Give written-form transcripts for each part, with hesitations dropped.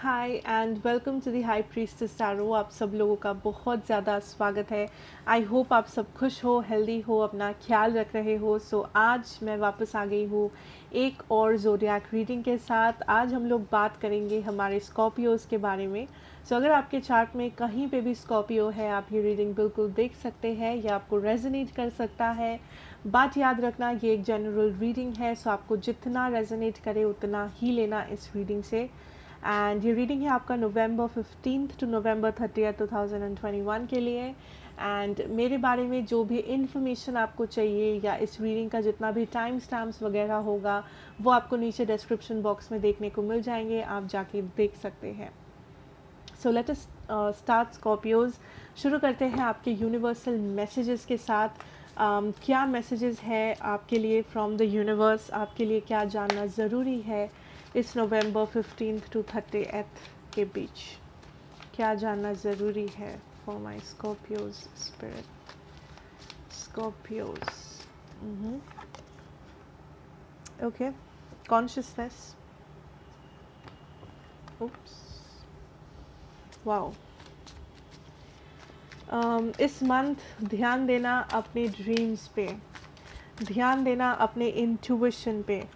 Hi and welcome to the high priestess tarot. आप सब लोगों का बहुत ज़्यादा स्वागत है। आई होप आप सब खुश हो, हेल्दी हो, अपना ख्याल रख रहे हो। आज मैं वापस आ गई हूँ एक और ज़ोडिएक रीडिंग के साथ। आज हम लोग बात करेंगे हमारे स्कॉर्पियोज़ के बारे में। अगर आपके चार्ट में कहीं पे भी स्कॉर्पियो है, आप ये रीडिंग बिल्कुल देख सकते हैं, या आपको रेजोनेट कर सकता है। बात याद रखना, ये एक जनरल रीडिंग है, आपको जितना रेजोनेट करे उतना ही लेना इस रीडिंग से। एंड ये रीडिंग है आपका नवंबर 15 टू नवंबर 30 2021 के लिए। एंड मेरे बारे में जो भी इन्फॉर्मेशन आपको चाहिए या इस रीडिंग का जितना भी टाइम स्टैम्प्स वगैरह होगा, वो आपको नीचे डिस्क्रिप्शन बॉक्स में देखने को मिल जाएंगे, आप जाके देख सकते हैं। Let us start Scorpios. शुरू करते हैं आपके यूनिवर्सल मैसेजेस के साथ। क्या मैसेजेस है आपके लिए फ्रॉम द यूनिवर्स, आपके लिए क्या जानना ज़रूरी है इस नवंबर 15 टू 30 के बीच? क्या जानना ज़रूरी है for my Scorpios spirit? Scorpios, okay. Consciousness, oops, wow. इस मंथ ध्यान देना अपने ड्रीम्स पे, ध्यान देना अपने इंट्यूशन पे।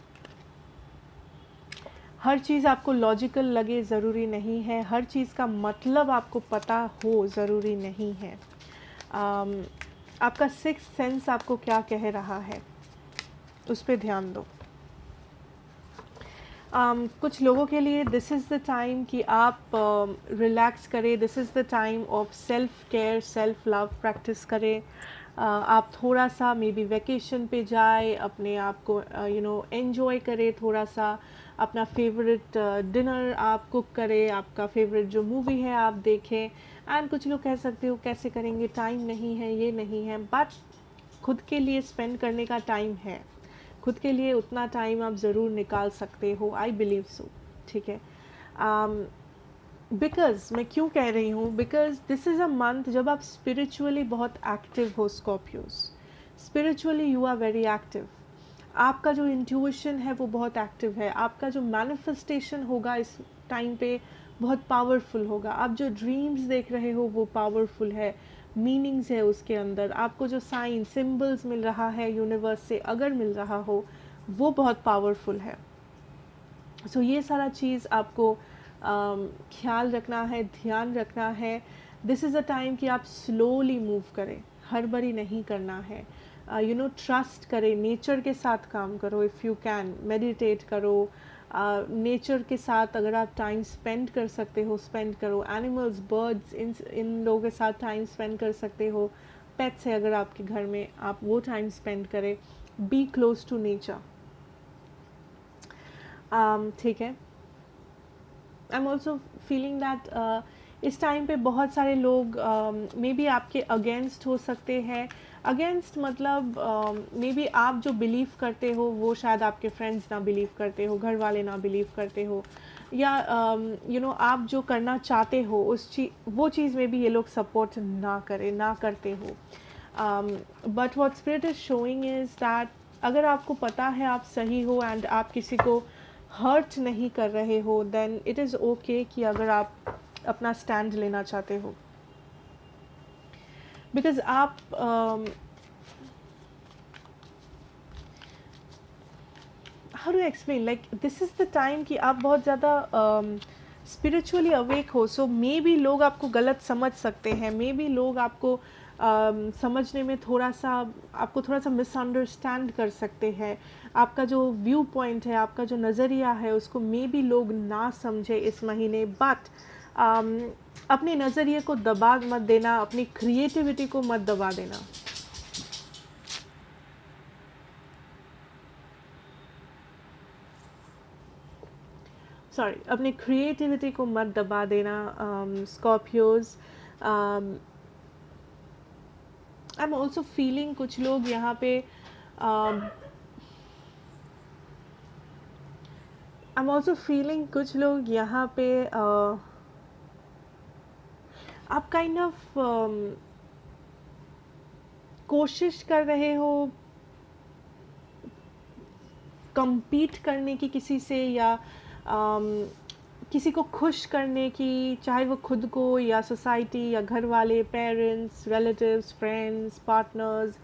हर चीज़ आपको लॉजिकल लगे ज़रूरी नहीं है, हर चीज़ का मतलब आपको पता हो ज़रूरी नहीं है। आपका सिक्स सेंस आपको क्या कह रहा है, उस पर ध्यान दो। कुछ लोगों के लिए दिस इज़ द टाइम कि आप रिलैक्स करें, this is the time of self care, self love practice करें। आप थोड़ा सा मे बी वेकेशन पे जाए, अपने आप को एंजॉय करें, थोड़ा सा अपना फेवरेट डिनर आप कुक करें, आपका फेवरेट जो मूवी है आप देखें। एंड कुछ लोग कह सकते हो कैसे करेंगे, टाइम नहीं है, ये नहीं है, बट खुद के लिए स्पेंड करने का टाइम है, खुद के लिए उतना टाइम आप ज़रूर निकाल सकते हो, आई बिलीव सो। ठीक है। बिकॉज मैं क्यों कह रही हूँ, because this is a month जब आप स्पिरिचुअली बहुत एक्टिव हो Scorpios. Spiritually you are very active. आपका जो इंट्यूशन है वो बहुत एक्टिव है, आपका जो मैनिफेस्टेशन होगा इस टाइम पे बहुत पावरफुल होगा। आप जो ड्रीम्स देख रहे हो वो पावरफुल है, मीनिंग्स है उसके अंदर। आपको जो साइन सिंबल्स मिल रहा है यूनिवर्स से, अगर मिल रहा हो, वो बहुत पावरफुल है। ये सारा चीज़ आपको ख्याल रखना है, ध्यान रखना है। दिस इज़ अ टाइम कि आप स्लोली मूव करें, हड़बड़ी नहीं करना है। ट्रस्ट करें, नेचर के साथ काम करो, इफ़ यू कैन मेडिटेट करो। नेचर के साथ अगर आप टाइम स्पेंड कर सकते हो, स्पेंड करो। एनिमल्स, बर्ड्स, इन लोगों के साथ टाइम स्पेंड कर सकते हो। पेट्स है अगर आपके घर में, आप वो टाइम स्पेंड करें। Be close to nature. ठीक है। I am also feeling that इस टाइम पे बहुत सारे लोग मे बी आपके अगेंस्ट हो सकते हैं। अगेंस्ट मतलब मे बी आप जो बिलीव करते हो वो शायद आपके फ्रेंड्स ना बिलीव करते हो, घर वाले ना बिलीव करते हो, या आप जो करना चाहते हो वो चीज़ में भी ये लोग सपोर्ट ना करें, ना करते हो। But what spirit is showing is that अगर आपको पता है आप सही हो एंड आप किसी को हर्ट नहीं कर रहे हो, देन इट इज़ ओके कि अगर आप अपना स्टैंड लेना चाहते हो। बिकॉज आप how do explain, like this is the time कि आप बहुत ज़्यादा स्पिरिचुअली अवेक हो। मे बी लोग आपको गलत समझ सकते हैं, मे बी लोग आपको समझने में थोड़ा सा मिसअंडरस्टैंड कर सकते हैं। आपका जो व्यू पॉइंट है, आपका जो नज़रिया है, उसको मे बी लोग ना समझे इस महीने। बट अपने नज़रिए को दबा मत देना, अपनी क्रिएटिविटी को मत दबा देना। अपनी क्रिएटिविटी को मत दबा देना Scorpios. I am also feeling कुछ लोग यहाँ पे आप काइंड ऑफ कोशिश कर रहे हो compete करने की किसी से, या किसी को खुश करने की, चाहे वो खुद को या सोसाइटी या घर वाले, पेरेंट्स, रिलेटिव्स, फ्रेंड्स, पार्टनर्स,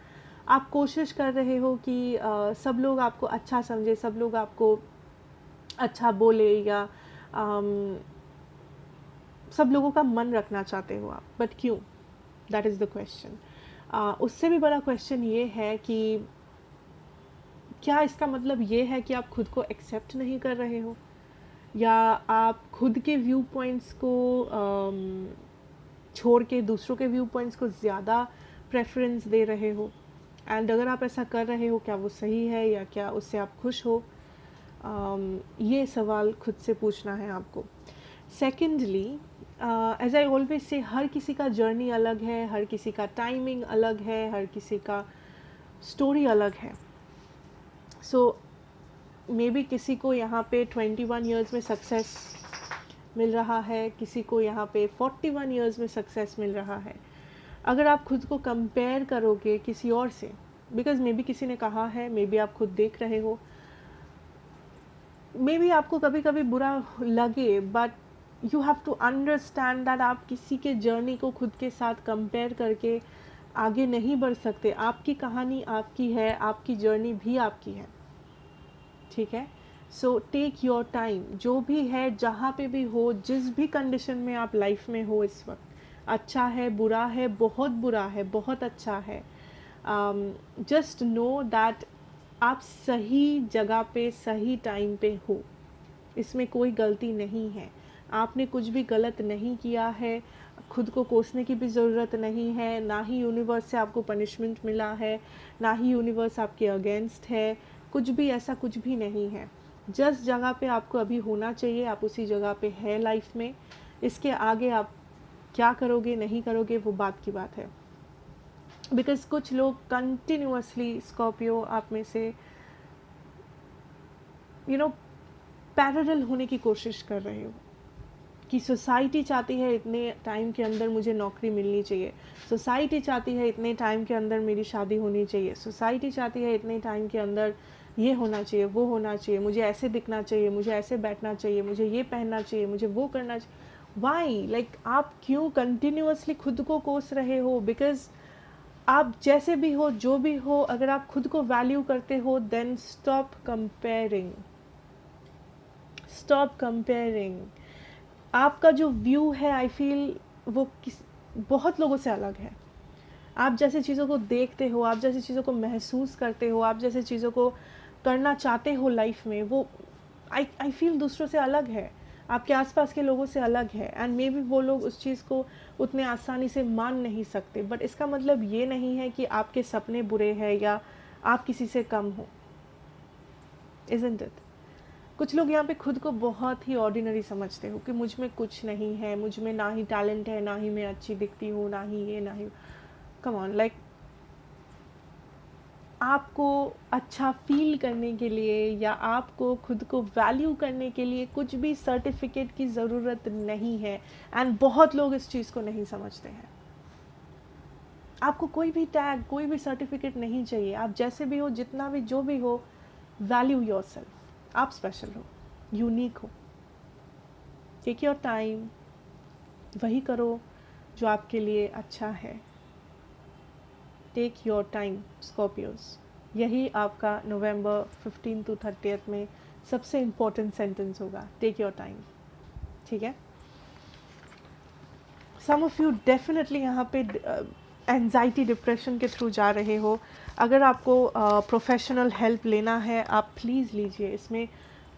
आप कोशिश कर रहे हो कि सब लोग आपको अच्छा समझे, सब लोग आपको अच्छा बोले, या सब लोगों का मन रखना चाहते हो आप, बट क्यों? That is the question. उससे भी बड़ा क्वेश्चन ये है कि क्या इसका मतलब ये है कि आप खुद को एक्सेप्ट नहीं कर रहे हो, या आप खुद के व्यू पॉइंट्स को छोड़ के दूसरों के व्यू पॉइंट्स को ज़्यादा प्रेफरेंस दे रहे हो? एंड अगर आप ऐसा कर रहे हो, क्या वो सही है, या क्या उससे आप खुश हो? ये सवाल खुद से पूछना है आपको। Secondly, as I always say, हर किसी का जर्नी अलग है, हर किसी का टाइमिंग अलग है, हर किसी का स्टोरी अलग है। सो मे बी किसी को यहाँ पे 21 ईयर्स में सक्सेस मिल रहा है, किसी को यहाँ पे 41 ईयर्स में सक्सेस मिल रहा है। अगर आप खुद को कंपेयर करोगे किसी और से, बिकॉज मे बी किसी ने कहा है, मे बी आप खुद देख रहे हो, मे बी आपको कभी कभी बुरा लगे, but you have to understand that आप किसी के जर्नी को खुद के साथ कंपेयर करके आगे नहीं बढ़ सकते। आपकी कहानी आपकी है, आपकी जर्नी भी आपकी है, ठीक है? So take your time. जो भी है, जहाँ पे भी हो, जिस भी कंडीशन में आप लाइफ में हो इस वक्त, अच्छा है, बुरा है, बहुत बुरा है, बहुत अच्छा है, जस्ट नो दैट आप सही जगह पे सही टाइम पे हो। इसमें कोई गलती नहीं है, आपने कुछ भी गलत नहीं किया है, खुद को कोसने की भी ज़रूरत नहीं है, ना ही यूनिवर्स से आपको पनिशमेंट मिला है, ना ही यूनिवर्स आपके अगेंस्ट है, कुछ भी ऐसा कुछ भी नहीं है। जिस जगह पे आपको अभी होना चाहिए, आप उसी जगह पे है लाइफ में। इसके आगे आप क्या करोगे नहीं करोगे वो बात की बात है। बिकॉज कुछ लोग कंटिन्यूअसली, स्कॉर्पियो आप में से, यू नो, पैरेलल होने की कोशिश कर रहे हो कि सोसाइटी चाहती है इतने टाइम के अंदर मुझे नौकरी मिलनी चाहिए, सोसाइटी चाहती है इतने टाइम के अंदर मेरी शादी होनी चाहिए, सोसाइटी चाहती है इतने टाइम के अंदर ये होना चाहिए, वो होना चाहिए, मुझे ऐसे दिखना चाहिए, मुझे ऐसे बैठना चाहिए, मुझे ये पहनना चाहिए, मुझे वो करना चाहिए। वाई? लाइक आप क्यों कंटिन्यूअसली खुद को कोस रहे हो? बिकॉज आप जैसे भी हो, जो भी हो, अगर आप खुद को वैल्यू करते हो, then stop comparing, stop comparing. आपका जो व्यू है, आई फील वो बहुत लोगों से अलग है। आप जैसे चीज़ों को देखते हो, आप जैसे चीज़ों को महसूस करते हो, आप जैसे चीज़ों को करना चाहते हो लाइफ में, वो आई फील दूसरों से अलग है, आपके आसपास के लोगों से अलग है। एंड मे बी वो लोग उस चीज़ को उतने आसानी से मान नहीं सकते, बट इसका मतलब ये नहीं है कि आपके सपने बुरे हैं या आप किसी से कम हो। Isn't it? कुछ लोग यहाँ पे खुद को बहुत ही ऑर्डिनरी समझते हो कि मुझ में कुछ नहीं है, मुझ में ना ही टैलेंट है, ना ही मैं अच्छी दिखती हूँ, ना ही ये, ना ही। कम ऑन, लाइक आपको अच्छा फील करने के लिए या आपको खुद को वैल्यू करने के लिए कुछ भी सर्टिफिकेट की ज़रूरत नहीं है। एंड बहुत लोग इस चीज़ को नहीं समझते हैं। आपको कोई भी टैग, कोई भी सर्टिफिकेट नहीं चाहिए। आप जैसे भी हो, जितना भी, जो भी हो, वैल्यू योरसेल्फ। आप स्पेशल हो, यूनिक हो। टेक योर टाइम, वही करो जो आपके लिए अच्छा है। टेक योर टाइम स्कॉर्पियोज, यही आपका नवंबर 15 to 30 में सबसे इम्पोर्टेंट सेंटेंस होगा। टेक योर टाइम, ठीक है? सम ऑफ यू डेफिनेटली यहाँ पे एंजाइटी, डिप्रेशन के थ्रू जा रहे हो। अगर आपको प्रोफेशनल हेल्प लेना है, आप प्लीज़ लीजिए। इसमें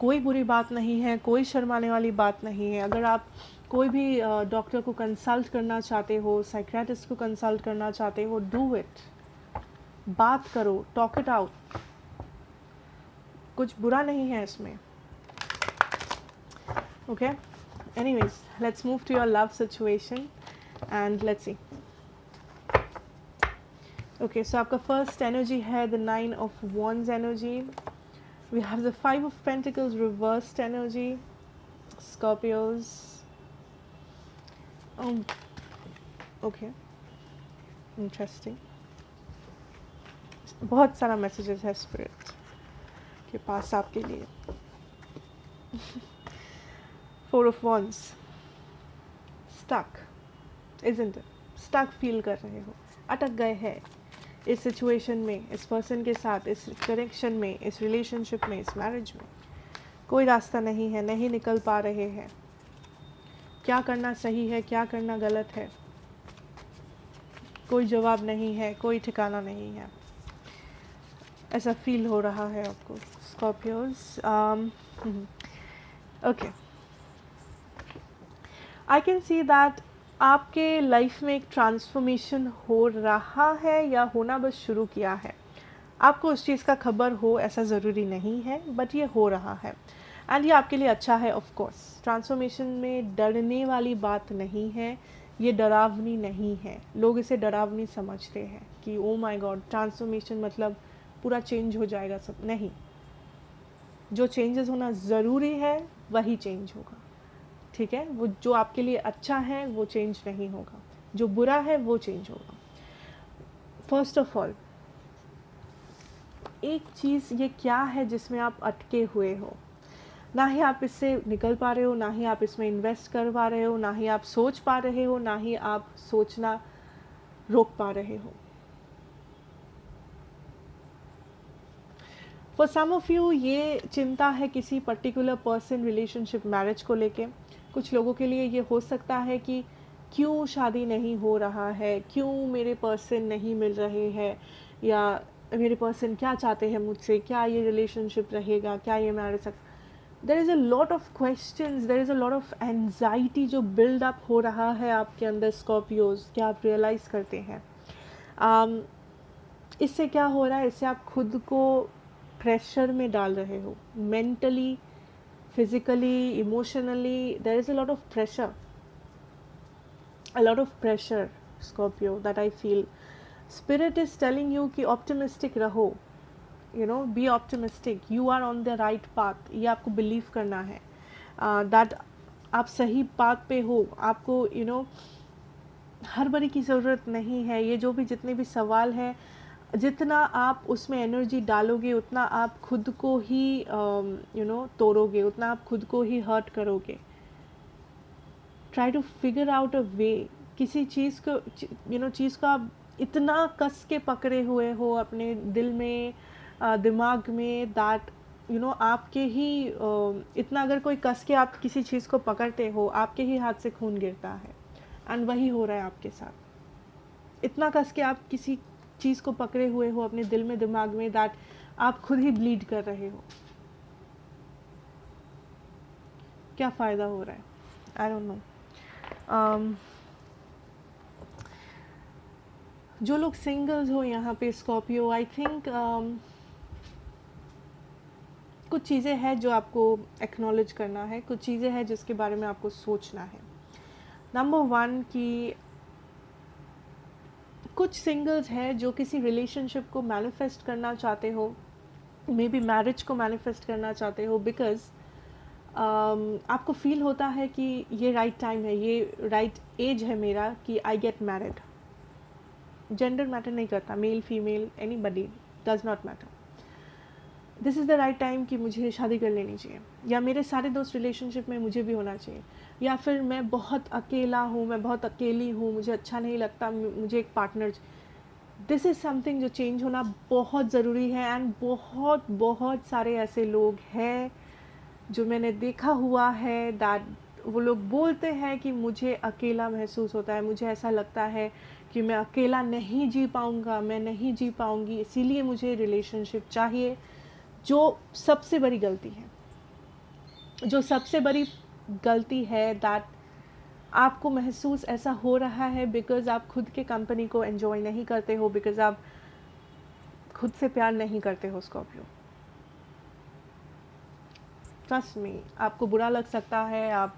कोई बुरी बात नहीं है, कोई शर्माने वाली बात नहीं है। अगर आप कोई भी डॉक्टर को कंसल्ट करना चाहते हो, साइकियाट्रिस्ट को कंसल्ट करना चाहते हो, डू इट। बात करो, टॉक इट आउट। कुछ बुरा नहीं है इसमें, okay? Anyways, let's move to your love situation and let's see. Okay, so आपका फर्स्ट एनर्जी है the 9 of Wands energy. We have the 5 of Pentacles reversed एनर्जी, Scorpios। Okay, interesting. बहुत सारा मैसेजेस है स्पिरिट के पास आपके लिए। 4 of wands, stuck, isn't it? Stuck feel कर रहे हो, अटक गए हैं इस सिचुएशन में, इस पर्सन के साथ, इस कनेक्शन में, इस रिलेशनशिप में, इस मैरिज में। कोई रास्ता नहीं है, नहीं निकल पा रहे हैं। क्या करना सही है, क्या करना गलत है, कोई जवाब नहीं है, कोई ठिकाना नहीं है। ऐसा फील हो रहा है आपको Scorpios. Okay, I can see that आपके लाइफ में एक ट्रांसफॉर्मेशन हो रहा है या होना बस शुरू किया है। आपको उस चीज़ का खबर हो ऐसा ज़रूरी नहीं है, बट ये हो रहा है एंड ये आपके लिए अच्छा है। ऑफ कोर्स ट्रांसफॉर्मेशन में डरने वाली बात नहीं है, ये डरावनी नहीं है। लोग इसे डरावनी समझते हैं कि ओ माय गॉड ट्रांसफॉर्मेशन मतलब पूरा चेंज हो जाएगा सब। नहीं, जो चेंजेस होना ज़रूरी है वही चेंज होगा, ठीक है। वो जो आपके लिए अच्छा है वो चेंज नहीं होगा, जो बुरा है वो चेंज होगा। फर्स्ट ऑफ ऑल एक चीज़ ये क्या है जिसमें आप अटके हुए हो, ना ही आप इससे निकल पा रहे हो, ना ही आप इसमें इन्वेस्ट कर पा रहे हो, ना ही आप सोच पा रहे हो, ना ही आप सोचना रोक पा रहे हो। फॉर सम ऑफ यू ये चिंता है किसी पर्टिकुलर पर्सन, रिलेशनशिप, मैरिज को लेके। कुछ लोगों के लिए ये हो सकता है कि क्यों शादी नहीं हो रहा है, क्यों मेरे पर्सन नहीं मिल रहे हैं, या मेरे पर्सन क्या चाहते हैं मुझसे, क्या ये रिलेशनशिप रहेगा, क्या ये marriage. There is a lot of questions, there is a lot of anxiety जो बिल्ड अप हो रहा है आपके अंदर स्कॉर्पियोज। क्या आप रियलाइज़ करते हैं? इससे क्या हो रहा है, इससे आप खुद को प्रेशर में डाल रहे हो, mentally, physically, emotionally. There is a lot of pressure Scorpio that I feel. Spirit is telling you कि optimistic रहो, you know, be optimistic, you are on the right path। ये आपको believe करना है that आप सही path पे हो। आपको you know हर बारी की ज़रूरत नहीं है। ये जो भी जितने भी सवाल हैं, जितना आप उसमें एनर्जी डालोगे उतना आप खुद को ही you know तोड़ोगे, उतना आप खुद को ही हर्ट करोगे। Try to figure out a way. किसी चीज़ को चीज़ को आप इतना कस के पकड़े हुए हो अपने दिल में, दिमाग में, दैट आपके ही इतना अगर कोई कस के आप किसी चीज़ को पकड़ते हो, आपके ही हाथ से खून गिरता है। एंड वही हो रहा है आपके साथ। इतना कस के आप किसी चीज़ को पकड़े हुए हो अपने दिल में, दिमाग में, दैट आप खुद ही ब्लीड कर रहे हो। क्या फ़ायदा हो रहा है? आई डोंट नो। जो लोग सिंगल्स हो यहाँ पे स्कॉर्पियो, आई थिंक कुछ चीज़ें हैं जो आपको एक्नॉलेज करना है, कुछ चीज़ें हैं जिसके बारे में आपको सोचना है। नंबर 1 कि कुछ सिंगल्स हैं जो किसी रिलेशनशिप को मैनिफेस्ट करना चाहते हो, मे बी मैरिज को मैनिफेस्ट करना चाहते हो, बिकॉज आपको फील होता है कि ये राइट टाइम है, ये राइट एज है मेरा कि I get married. Gender matter नहीं करता, male female anybody, does not matter. This is the right time कि मुझे शादी कर लेनी चाहिए, या मेरे सारे दोस्त रिलेशनशिप में मुझे भी होना चाहिए, या फिर मैं बहुत अकेला हूँ, मैं बहुत अकेली हूँ, मुझे अच्छा नहीं लगता, मुझे एक पार्टनर। दिस इज़ समथिंग जो चेंज होना बहुत ज़रूरी है। एंड बहुत बहुत सारे ऐसे लोग हैं जो मैंने देखा हुआ है, दैट वो लोग बोलते हैं कि मुझे अकेला महसूस होता है, मुझे ऐसा लगता है कि मैं अकेला नहीं जी पाऊँगा, मैं नहीं जी पाऊँगी, इसीलिए मुझे रिलेशनशिप चाहिए। जो सबसे बड़ी गलती है, जो सबसे बड़ी गलती है, दैट आपको महसूस ऐसा हो रहा है बिकॉज आप खुद के कंपनी को एंजॉय नहीं करते हो, बिकॉज आप खुद से प्यार नहीं करते हो स्कॉर्पियो। ट्रस्ट मी, आपको बुरा लग सकता है, आप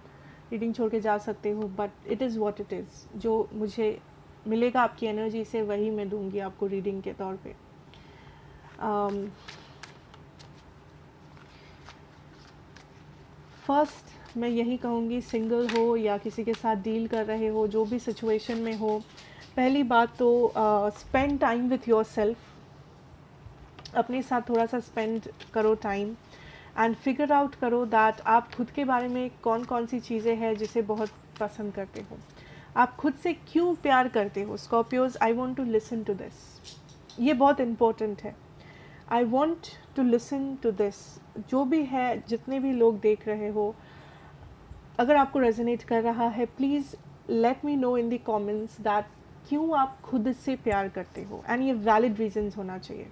रीडिंग छोड़ के जा सकते हो, but it is what it is. जो मुझे मिलेगा आपकी एनर्जी से वही मैं दूंगी आपको रीडिंग के तौर पे। फर्स्ट मैं यही कहूँगी, सिंगल हो या किसी के साथ डील कर रहे हो, जो भी सिचुएशन में हो, पहली बात तो spend time with your self. अपने साथ थोड़ा सा स्पेंड करो टाइम, एंड फिगर आउट करो दैट आप खुद के बारे में कौन कौन सी चीज़ें हैं जिसे बहुत पसंद करते हो, आप खुद से क्यों प्यार करते हो। Scorpios, I want to listen to this, ये बहुत इम्पोर्टेंट है। I want to listen to this. जो भी है, जितने भी लोग देख रहे हो, अगर आपको रेजोनेट कर रहा है, please let me know in the comments that क्यों आप खुद से प्यार करते हो, एंड ये वैलिड रीजंस होना चाहिए।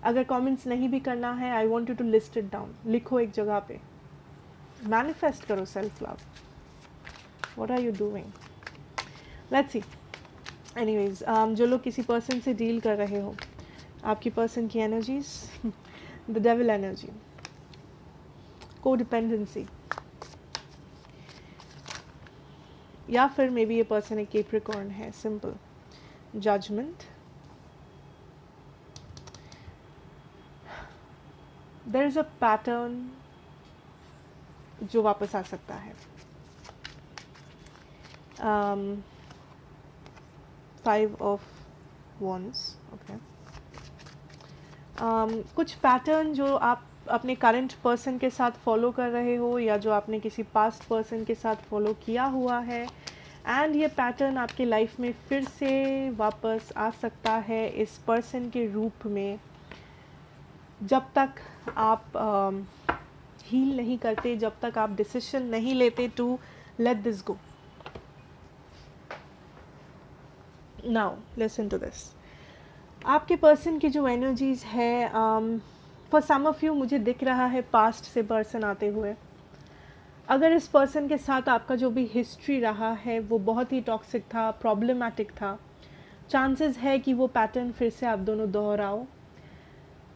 अगर कमेंट्स नहीं भी करना है, I want you to list it down, लिखो एक जगह पे, मैनिफेस्ट करो self love. What are you doing? Let's see. Anyways, जो लोग किसी पर्सन से डील कर रहे हो, आपकी पर्सन की energies, the devil energy, codependency, या फिर मे बी ये पर्सन एक कैप्रिकॉर्न है, simple, judgement, there is a pattern जो वापस आ सकता है। 5 ऑफ wands, ओके। कुछ पैटर्न जो आप अपने करंट पर्सन के साथ फॉलो कर रहे हो, या जो आपने किसी पास्ट पर्सन के साथ फॉलो किया हुआ है, एंड ये पैटर्न आपके लाइफ में फिर से वापस आ सकता है इस पर्सन के रूप में, जब तक आप हील नहीं करते, जब तक आप डिसीजन नहीं लेते to let this go. Now listen to this. आपके पर्सन की जो एनर्जीज है, फॉर सम ऑफ यू मुझे दिख रहा है पास्ट से पर्सन आते हुए। अगर इस पर्सन के साथ आपका जो भी हिस्ट्री रहा है वो बहुत ही टॉक्सिक था, प्रॉब्लमैटिक था, चांसेस है कि वो पैटर्न फिर से आप दोनों दोहराओ।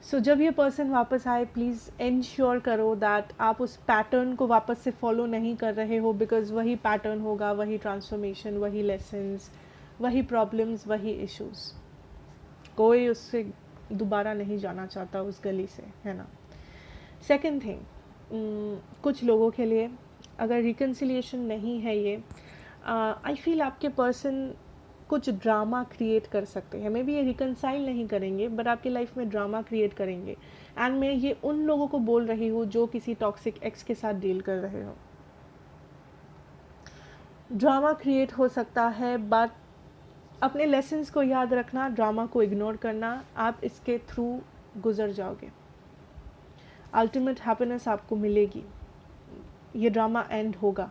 सो जब ये पर्सन वापस आए, प्लीज़ इंश्योर करो दैट आप उस पैटर्न को वापस से फॉलो नहीं कर रहे हो, बिकॉज वही पैटर्न होगा, वही ट्रांसफॉर्मेशन, वही लेसन्स, वही प्रॉब्लम्स, वही इश्यूज़। कोई उससे दोबारा नहीं जाना चाहता उस गली से, है ना। सेकंड थिंग, कुछ लोगों के लिए अगर रिकन्सिलिएशन नहीं है ये, आई फील आपके पर्सन कुछ ड्रामा क्रिएट कर सकते हैं। मे बी ये रिकन्साइल नहीं करेंगे, बट आपकी लाइफ में ड्रामा क्रिएट करेंगे। एंड मैं ये उन लोगों को बोल रही हूँ जो किसी टॉक्सिक एक्स के साथ डील कर रहे हो। ड्रामा क्रिएट हो सकता है, बट अपने लेसन्स को याद रखना, ड्रामा को इग्नोर करना, आप इसके थ्रू गुजर जाओगे। अल्टीमेट हैप्पीनेस आपको मिलेगी, ये ड्रामा एंड होगा।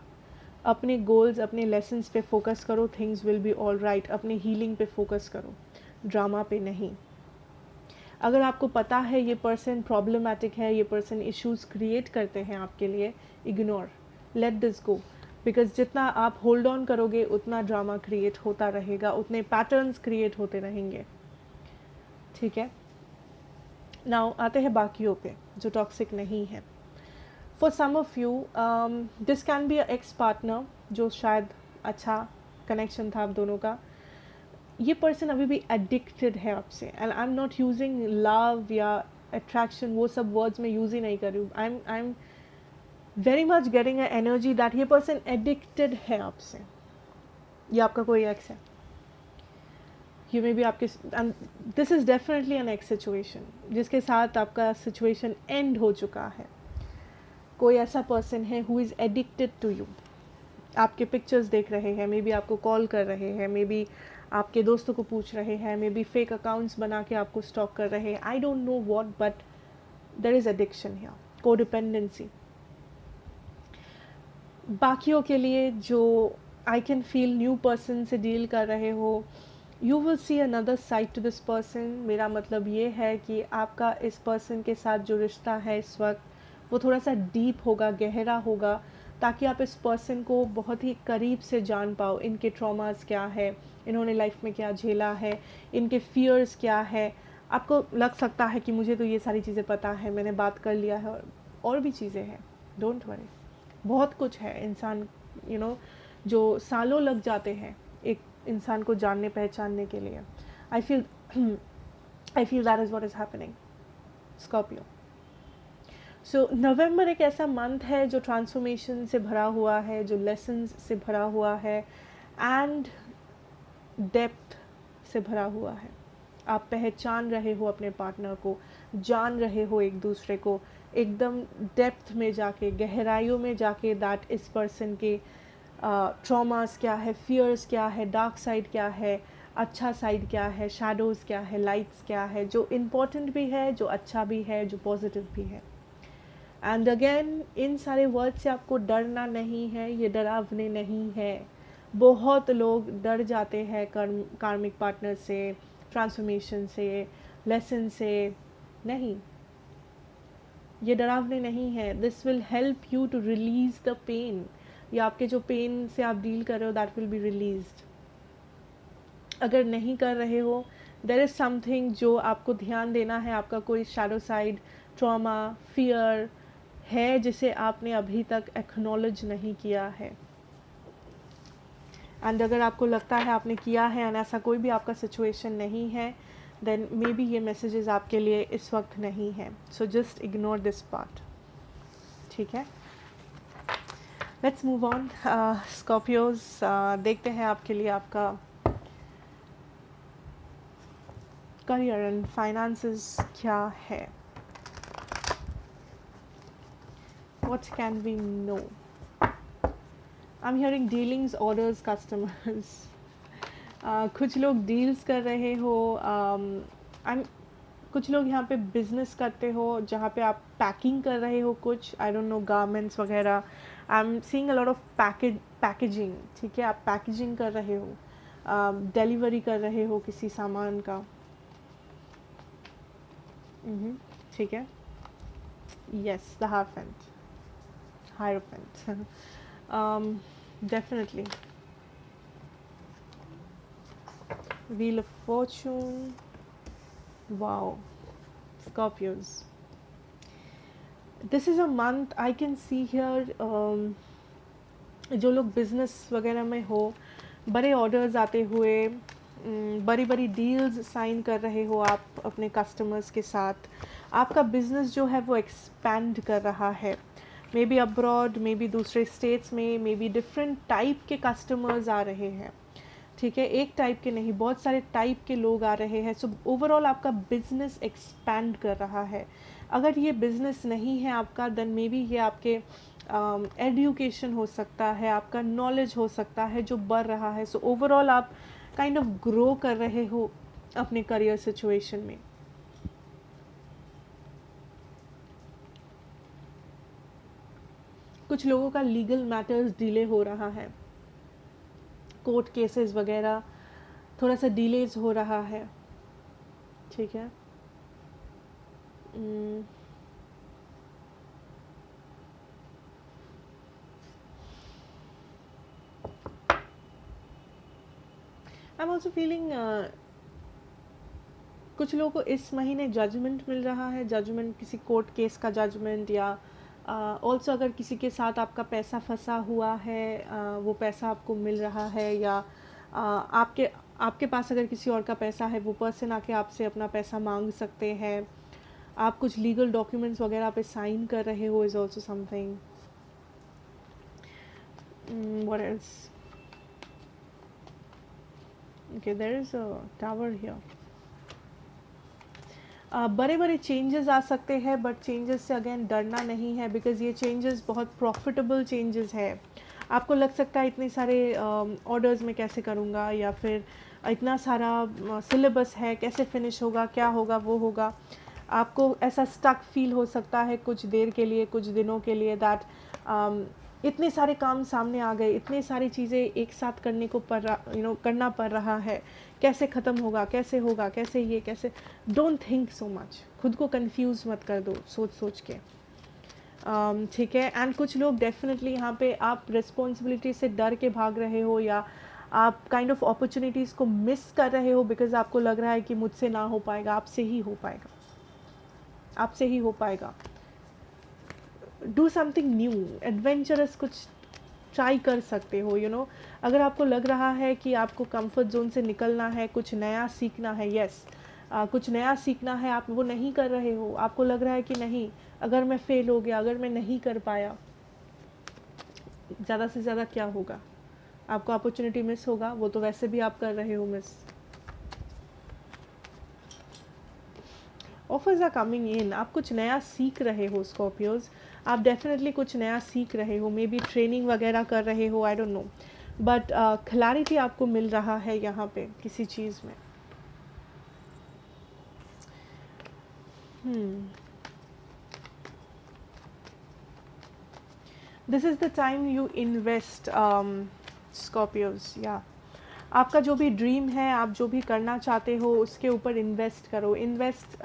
अपने गोल्स, अपने लेसन्स पे फोकस करो, things will be all right. अपने हीलिंग पे फोकस करो, ड्रामा पे नहीं। अगर आपको पता है ये पर्सन प्रॉब्लमैटिक है, ये पर्सन इश्यूज क्रिएट करते हैं आपके लिए, ignore, late this go. Because जितना आप होल्ड ऑन करोगे उतना ड्रामा क्रिएट होता रहेगा, उतने पैटर्न्स क्रिएट होते रहेंगे, ठीक है। नाउ आते हैं बाकियों पे जो टॉक्सिक नहीं है। For some of you this can be a ex partner जो शायद अच्छा कनेक्शन था आप दोनों का। ये पर्सन अभी भी एडिक्टेड है आपसे, and I am not using love या अट्रैक्शन, वो सब वर्ड्स मैं यूज़ ही नहीं कर रही हूँ। I am very much getting a energy that ये पर्सन एडिक्टेड है आपसे। ये आपका कोई एक्स है, ये मे बी आपके, this is definitely an x situation जिसके साथ आपका सिचुएशन एंड हो चुका है। कोई ऐसा पर्सन है who is addicted to you, आपके पिक्चर्स देख रहे हैं, मे बी आपको कॉल कर रहे हैं, मे बी आपके दोस्तों को पूछ रहे हैं, मे बी फेक अकाउंट्स बना के आपको स्टॉक कर रहे हैं, I don't know what, but there is addiction here, codependency. बाकियों के लिए जो I can feel new person से डील कर रहे हो, you will see another side to this person. मेरा मतलब ये है कि आपका इस पर्सन के साथ जो रिश्ता है इस वक्त वो थोड़ा सा डीप होगा, गहरा होगा, ताकि आप इस पर्सन को बहुत ही करीब से जान पाओ। इनके ट्रॉमास क्या है, इन्होंने लाइफ में क्या झेला है, इनके फियर्स क्या है। आपको लग सकता है कि मुझे तो ये सारी चीज़ें पता है, मैंने बात कर लिया है, और भी चीज़ें हैं, डोंट वरी, बहुत कुछ है। इंसान जो सालों लग जाते हैं एक इंसान को जानने पहचानने के लिए। I feel that is what is happening, Scorpio. So November एक ऐसा मंथ है जो ट्रांसफॉर्मेशन से भरा हुआ है, जो लेसन्स से भरा हुआ है, एंड डेप्थ से भरा हुआ है। आप पहचान रहे हो अपने पार्टनर को, जान रहे हो एक दूसरे को, एकदम डेप्थ में जाके, गहराइयों में जाके दैट इस पर्सन के ट्रॉमास क्या है, फियर्स क्या है, डार्क साइड क्या है, अच्छा साइड क्या है, शैडोज़ क्या है, लाइट्स क्या है, जो इम्पोर्टेंट भी है, जो अच्छा भी है, जो पॉजिटिव भी है। एंड अगेन इन सारे वर्ड से आपको डरना नहीं है, ये डरावने नहीं है। बहुत लोग डर जाते हैं कार्मिक पार्टनर से, ट्रांसफॉर्मेशन से, लेसन से। नहीं, ये डरावने नहीं है। This will help you to release the pain, या आपके जो पेन से आप डील कर रहे हो दैट विल बी रिलीज्ड। अगर नहीं कर रहे हो, देयर इज़ समथिंग जो आपको ध्यान देना है, आपका कोई शैडो साइड, ट्रॉमा, फियर है जिसे आपने अभी तक एक्नॉलेज नहीं किया है। एंड अगर आपको लगता है आपने किया है एंड ऐसा कोई भी आपका सिचुएशन नहीं है, देन मे बी ये मैसेजेस आपके लिए इस वक्त नहीं है। So just ignore this part, ठीक है। Let's move on. स्कॉर्पियोज, देखते हैं आपके लिए आपका करियर एंड फाइनेंसेस क्या है। What can we know? I'm hearing dealings, orders, customers. कुछ लोग डील्स कर रहे हो, कुछ लोग यहाँ पे बिजनेस करते हो जहाँ पे आप पैकिंग कर रहे हो कुछ, आई डोंट नो, गारमेंट्स वगैरह। I am seeing a lot of packaging, ठीक है, आप पैकेजिंग कर रहे हो, डिलीवरी कर रहे हो किसी सामान का। ठीक है, yes, the Hierophant, Hierophant. Definitely. Wheel of Fortune. Wow. Scorpios. This is a month I can see here. जो लोग बिजनेस वगैरह में हो, बड़े ऑर्डर्स आते हुए, बड़ी बड़ी डील्स साइन कर रहे हो आप अपने कस्टमर्स के साथ। आपका बिजनेस जो है वो एक्सपैंड कर रहा है, may be abroad, may be दूसरे स्टेट्स में, मे बी डिफरेंट टाइप के कस्टमर्स आ रहे हैं, ठीक है, एक टाइप के नहीं, बहुत सारे टाइप के लोग आ रहे हैं। सो ओवरऑल आपका बिजनेस एक्सपैंड कर रहा है। अगर ये बिजनेस नहीं है आपका, देन मे बी ये आपके एडुकेशन हो सकता है, आपका नॉलेज हो सकता है जो बढ़ रहा है। सो ओवरऑल आप काइंड ऑफ ग्रो कर रहे हो अपने करियर सिचुएशन में। कुछ लोगों का लीगल मैटर्स डिले हो रहा है, कोर्ट केसेस वगैरह थोड़ा सा डिलेज हो रहा है, ठीक है। आई एम ऑल्सो फीलिंग कुछ लोगों को इस महीने जजमेंट मिल रहा है, जजमेंट किसी कोर्ट केस का जजमेंट, या ऑल्सो अगर किसी के साथ आपका पैसा फंसा हुआ है, वो पैसा आपको मिल रहा है, या आपके पास अगर किसी और का पैसा है, वो पर्सन आके आपसे अपना पैसा मांग सकते हैं। आप कुछ लीगल डॉक्यूमेंट्स वगैरह पे साइन कर रहे हो, is also something. What else? Okay, there is a tower here. बड़े बड़े चेंजेस आ सकते हैं, बट चेंजेस से अगेन डरना नहीं है, बिकॉज ये चेंजेस बहुत प्रॉफिटेबल चेंजेस है। आपको लग सकता है इतने सारे ऑर्डर्स में कैसे करूँगा, या फिर इतना सारा सिलेबस है, कैसे फिनिश होगा, क्या होगा, वो होगा। आपको ऐसा स्टक फील हो सकता है कुछ देर के लिए, कुछ दिनों के लिए, दैट इतने सारे काम सामने आ गए, इतनी सारी चीज़ें एक साथ करने को करना पड़ रहा है, कैसे ख़त्म होगा, कैसे होगा, कैसे ये, कैसे। डोंट थिंक सो मच, खुद को कंफ्यूज मत कर दो सोच सोच के, ठीक है। एंड कुछ लोग डेफिनेटली यहाँ पे आप रिस्पॉन्सिबिलिटी से डर के भाग रहे हो, या आप काइंड ऑफ अपॉर्चुनिटीज़ को मिस कर रहे हो, बिकॉज आपको लग रहा है कि मुझसे ना हो पाएगा, आपसे ही हो पाएगा, आपसे ही हो पाएगा। डू समथिंग न्यू, एडवेंचरस कुछ ट्राई कर सकते हो, you know। अगर आपको लग रहा है कि आपको कंफर्ट जोन से निकलना है, कुछ नया सीखना है, यस, कुछ नया सीखना है, आप वो नहीं कर रहे हो, आपको लग रहा है कि नहीं, अगर मैं फेल हो गया, अगर मैं नहीं कर पाया, ज़्यादा से ज़्यादा क्या होगा, आपको अपॉर्चुनिटी मिस होगा, वो तो वैसे भी आप कर रहे हो miss. Offers are coming in, आप कुछ नया सीख रहे हो स्कॉर्पियोज, आप डेफिनेटली कुछ नया सीख रहे हो, मे बी ट्रेनिंग वगैरह कर रहे हो, आई डोंट नो, बट क्लैरिटी आपको मिल रहा है यहाँ पे किसी चीज़ में। This is the time you invest Scorpios, या आपका जो भी ड्रीम है, आप जो भी करना चाहते हो उसके ऊपर इन्वेस्ट करो। इन्वेस्ट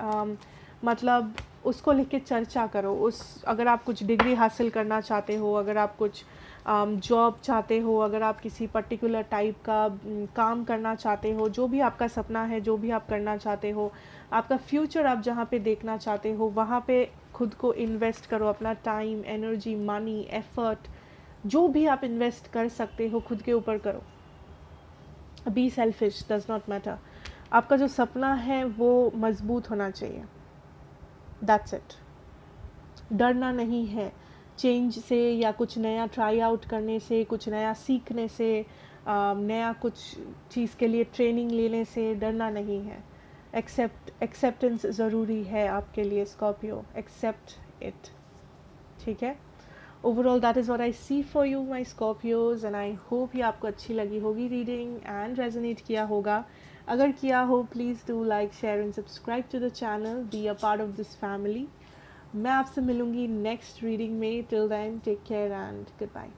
मतलब उसको लेके चर्चा करो। अगर आप कुछ डिग्री हासिल करना चाहते हो, अगर आप कुछ जॉब चाहते हो, अगर आप किसी पर्टिकुलर टाइप का काम करना चाहते हो, जो भी आपका सपना है, जो भी आप करना चाहते हो, आपका फ्यूचर आप जहाँ पे देखना चाहते हो, वहाँ पे खुद को इन्वेस्ट करो। अपना टाइम, एनर्जी, मनी, एफर्ट, जो भी आप इन्वेस्ट कर सकते हो खुद के ऊपर करो। Be selfish, does not matter. आपका जो सपना है वो मजबूत होना चाहिए, दैट्स इट। डरना नहीं है चेंज से, या कुछ नया ट्राई आउट करने से, कुछ नया सीखने से, नया कुछ चीज़ के लिए ट्रेनिंग लेने से डरना नहीं है। एक्सेप्टेंस ज़रूरी है आपके लिए स्कॉर्पियो, एक्सेप्ट इट, ठीक है। Overall that is what I see for you my Scorpios, and I hope ये आपको अच्छी लगी होगी रीडिंग एंड रेजोनेट किया होगा। अगर किया हो, please do like, share and subscribe to the channel, be a part of this family. मैं आपसे मिलूंगी नेक्स्ट रीडिंग में। Till then take care and good bye.